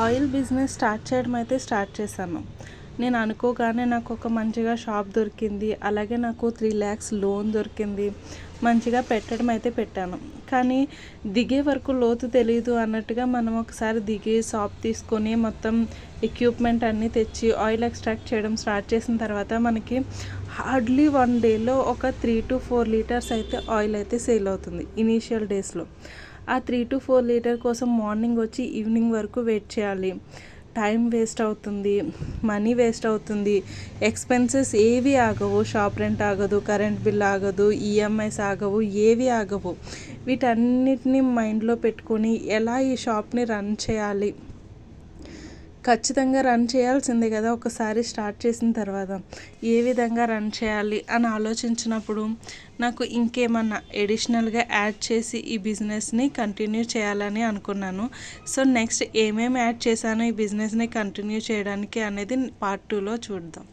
Oil business start చేయడం అయితే start చేశాను. నేను అనుకోగానే నాకు ఒక మంచిగా షాప్ దొరికింది. అలాగే నాకు 3 lakhs లోన్ దొరికింది. మంచిగా పెట్టడం అయితే పెట్టాను. కానీ దిగే వరకు లోతు తెలీదు అన్నట్టుగా మనం ఒకసారి దిగి షాప్ తీసుకొని మొత్తం ఎక్విప్మెంట్ అన్నీ తెచ్చి ఆయిల్ ఎక్స్ట్రాక్ట్ చేయడం స్టార్ట్ చేసిన తర్వాత మనకి హార్డ్లీ 1 డేలో ఒక 3 to 4 లీటర్స్ అయితే ఆయిల్ అయితే సేల్ అవుతుంది ఇనీషియల్ డేస్లో. ఆ 3 to 4 లీటర్ కోసం మార్నింగ్ వచ్చి ఈవినింగ్ వరకు వెయిట్ చేయాలి. టైం వేస్ట్ అవుతుంది, మనీ వేస్ట్ అవుతుంది, ఎక్స్పెన్సెస్ ఏవి ఆగవు. షాప్ రెంట్ ఆగదు, కరెంట్ బిల్ ఆగదు, ఈఎంఐస్ ఆగవు, ఏవి ఆగవు. వీటన్నిటిని మైండ్లో పెట్టుకొని ఎలా ఈ షాప్ని రన్ చేయాలి, ఖచ్చితంగా రన్ చేయాల్సిందే కదా ఒకసారి స్టార్ట్ చేసిన తర్వాత, ఏ విధంగా రన్ చేయాలి అని ఆలోచించినప్పుడు నాకు ఇంకేమన్నా ఎడిషనల్గా యాడ్ చేసి ఈ బిజినెస్ని కంటిన్యూ చేయాలని అనుకున్నాను. సో నెక్స్ట్ ఏమేమి యాడ్ చేశానో ఈ బిజినెస్ని కంటిన్యూ చేయడానికి అనేది పార్ట్ 2లో చూద్దాం.